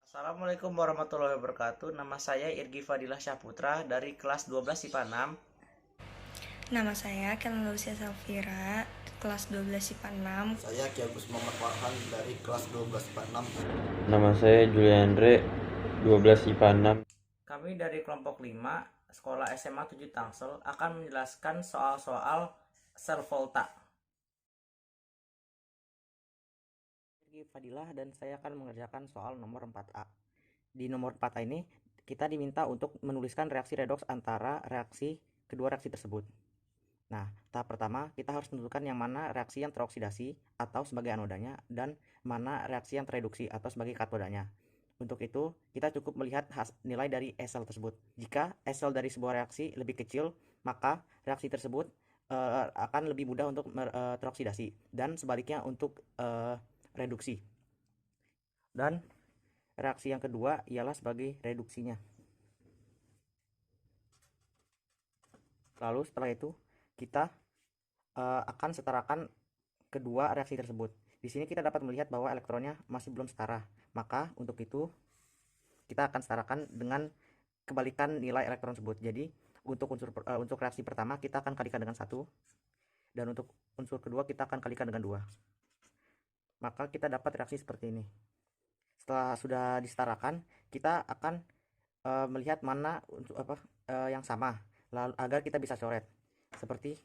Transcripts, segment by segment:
Assalamualaikum warahmatullahi wabarakatuh. Nama saya Irgi Fadilah Syahputra dari kelas 12 IPA 6. Nama saya Kelly Lucia Safira, kelas 12 IPA 6. Saya Ki Agus Muhammad Farhan dari kelas 12 IPA 6. Nama saya Juliandre, 12 IPA 6. Kami dari kelompok 5, Sekolah SMA 7 Tangsel akan menjelaskan soal-soal sel volta. Irgi Fadilah dan saya akan mengerjakan soal nomor 4A. Di nomor 4A ini kita diminta untuk menuliskan reaksi redoks antara kedua reaksi tersebut. Nah, tahap pertama kita harus menentukan yang mana reaksi yang teroksidasi atau sebagai anodanya dan mana reaksi yang tereduksi atau sebagai katodanya. Untuk itu, kita cukup melihat nilai dari SL tersebut. Jika SL dari sebuah reaksi lebih kecil, maka reaksi tersebut akan lebih mudah untuk teroksidasi dan sebaliknya untuk reduksi. Dan reaksi yang kedua ialah sebagai reduksinya. Lalu setelah itu kita akan setarakan kedua reaksi tersebut. Di sini kita dapat melihat bahwa elektronnya masih belum setara. Maka untuk itu kita akan setarakan dengan kebalikan nilai elektron tersebut. Jadi untuk reaksi pertama kita akan kalikan dengan 1 dan untuk unsur kedua kita akan kalikan dengan 2. Maka kita dapat reaksi seperti ini. Setelah sudah disetarakan, kita akan melihat mana yang sama lalu agar kita bisa coret. Seperti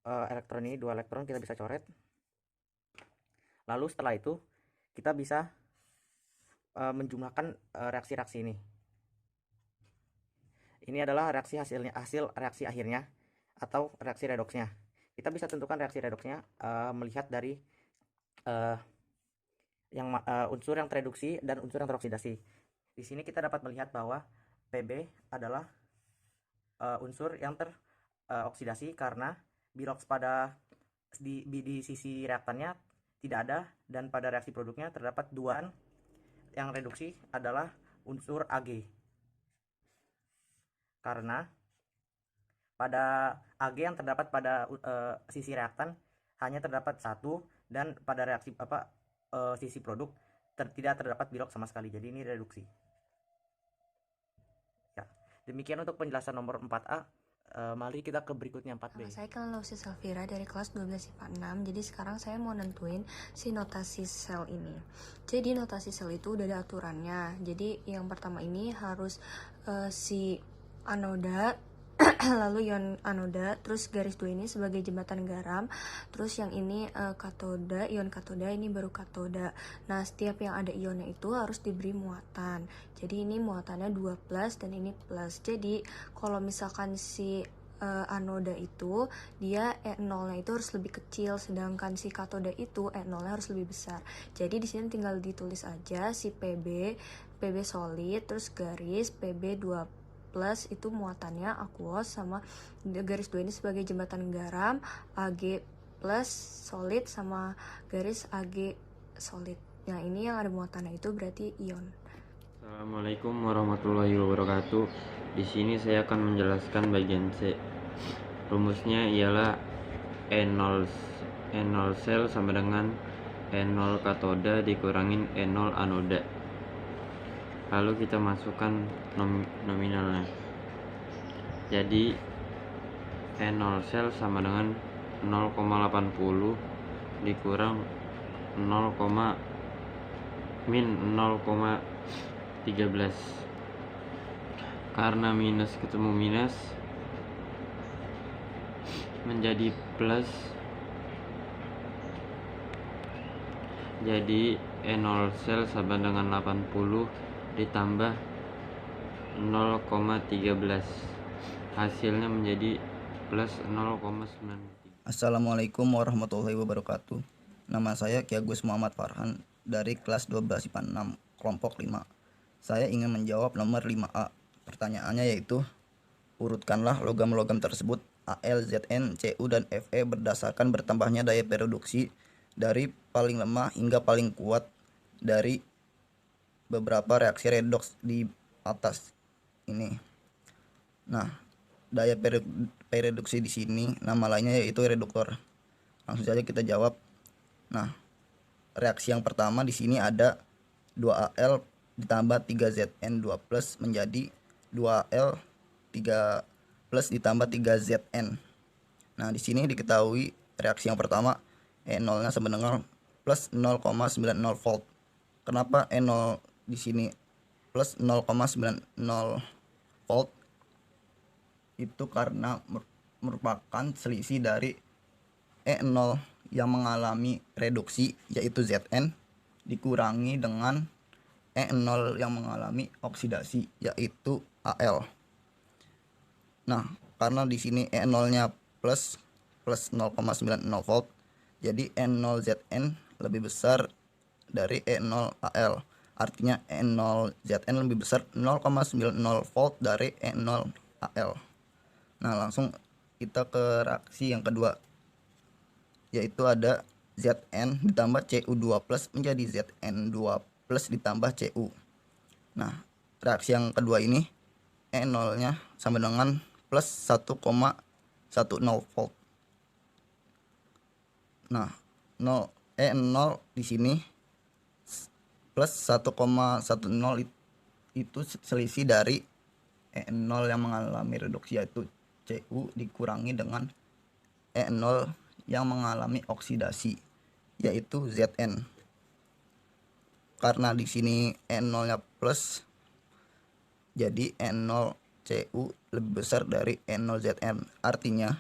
elektron ini 2 elektron kita bisa coret. Lalu setelah itu kita bisa menjumlahkan reaksi-reaksi ini. Ini adalah hasil reaksi akhirnya atau reaksi redoksnya. Kita bisa tentukan reaksi redoksnya melihat dari unsur yang tereduksi dan unsur yang teroksidasi. Di sini kita dapat melihat bahwa Pb adalah unsur yang teroksidasi karena birox di sisi reaktannya tidak ada dan pada reaksi produknya terdapat duaan. Yang reduksi adalah unsur Ag karena pada Ag yang terdapat pada sisi reaktan hanya terdapat 1 dan pada reaksi sisi produk tidak terdapat birox sama sekali. Jadi ini reduksi. Ya, demikian untuk penjelasan nomor 4A. Mari kita ke berikutnya 4B. Nama saya Kelly Lucia Safira dari kelas 12 IPA 6. Jadi sekarang saya mau nentuin si notasi sel ini. Jadi notasi sel itu udah ada aturannya. Jadi yang pertama ini harus si anoda lalu ion anoda, terus garis 2 ini sebagai jembatan garam, terus yang ini katoda, ion katoda, ini baru katoda. Nah, setiap yang ada ionnya itu harus diberi muatan. Jadi ini muatannya 2 plus dan ini plus. Jadi kalau misalkan si anoda itu dia E0-nya itu harus lebih kecil, sedangkan si katoda itu E0-nya harus lebih besar. Jadi di sini tinggal ditulis aja si PB solid, terus garis PB 2 plus itu muatannya aqueous, sama garis 2 ini sebagai jembatan garam, Ag plus solid sama garis Ag solid. Nah, ini yang ada muatannya itu berarti ion. Assalamualaikum warahmatullahi wabarakatuh. Di sini saya akan menjelaskan bagian C. Rumusnya ialah E0 sel sama dengan E0 katoda dikurangin E0 anoda. Lalu kita masukkan nominalnya. Jadi E0 sel sama dengan 0,80 dikurang 0,13. Karena minus ketemu minus menjadi plus. Jadi E0 sel sama dengan 80 ditambah 0,13, hasilnya menjadi plus 0,93. Assalamualaikum warahmatullahi wabarakatuh. Nama saya Ki Agus Muhammad Farhan dari kelas 12 IPA 6, kelompok 5. Saya ingin menjawab nomor 5A. Pertanyaannya yaitu, urutkanlah logam-logam tersebut Al, Zn, Cu, dan Fe berdasarkan bertambahnya daya reduksi dari paling lemah hingga paling kuat dari beberapa reaksi redoks di atas ini. Nah, daya reduksi di sini nama lainnya yaitu reduktor. Langsung saja kita jawab. Nah, reaksi yang pertama di sini ada 2Al ditambah 3ZN2 plus menjadi 2L 3 plus ditambah 3ZN. Nah, di sini diketahui reaksi yang pertama E0-nya sama dengan plus 0,90 volt. Kenapa E0 di sini plus 0,90 volt? Itu karena merupakan selisih dari E0 yang mengalami reduksi yaitu Zn dikurangi dengan E0 yang mengalami oksidasi yaitu Al. Nah, karena di sini E0-nya plus 0,90 volt, jadi E0Zn lebih besar dari E0Al. Artinya E0Zn lebih besar 0,90 volt dari E0Al. Nah, langsung kita ke reaksi yang kedua, yaitu ada Zn ditambah Cu2 plus menjadi Zn2 plus ditambah Cu. Nah, reaksi yang kedua ini E0 nya sama dengan plus 1,10 volt. Nah, E0 di sini plus 1,10 itu selisih dari E0 yang mengalami reduksi yaitu Cu dikurangi dengan E0 yang mengalami oksidasi yaitu Zn. Karena di sini E0-nya plus, jadi E0 Cu lebih besar dari E0 Zn. Artinya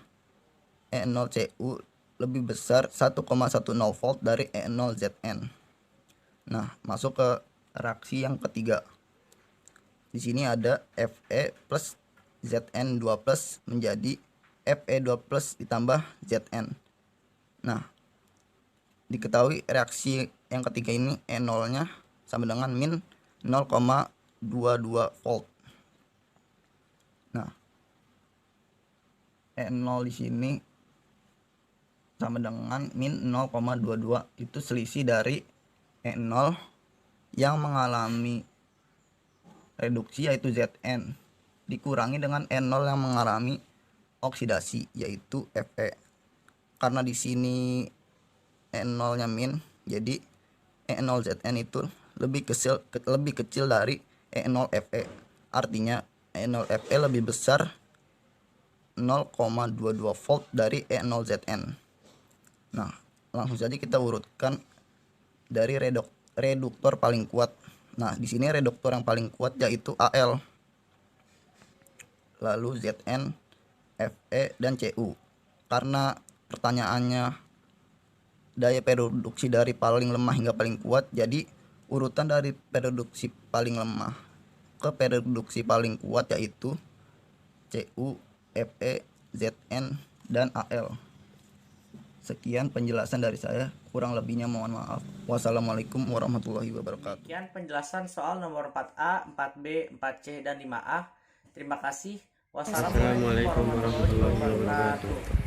E0 Cu lebih besar 1,10 volt dari E0 Zn. Nah, masuk ke reaksi yang ketiga. Di sini ada Fe plus Zn2 plus menjadi Fe2 plus ditambah Zn. Nah, diketahui reaksi yang ketiga ini E0-nya sama dengan min 0,22 volt. Nah, E0 di sini sama dengan min 0,22, itu selisih dari E0 yang mengalami reduksi yaitu Zn dikurangi dengan E0 yang mengalami oksidasi yaitu Fe. Karena di sini E0-nya min, jadi E0Zn itu lebih kecil dari E0Fe. Artinya E0Fe lebih besar 0,22 volt dari E0Zn. Nah, langsung saja kita urutkan dari reduktor paling kuat. Nah, di sini reduktor yang paling kuat yaitu Al, lalu Zn, Fe, dan Cu. Karena pertanyaannya daya pereduksi dari paling lemah hingga paling kuat, jadi urutan dari pereduksi paling lemah ke pereduksi paling kuat yaitu Cu, Fe, Zn, dan Al. Sekian penjelasan dari saya, kurang lebihnya mohon maaf. Wassalamualaikum warahmatullahi wabarakatuh. Sekian penjelasan soal nomor 4A, 4B, 4C, dan 5A. Terima kasih. Wassalamualaikum warahmatullahi wabarakatuh.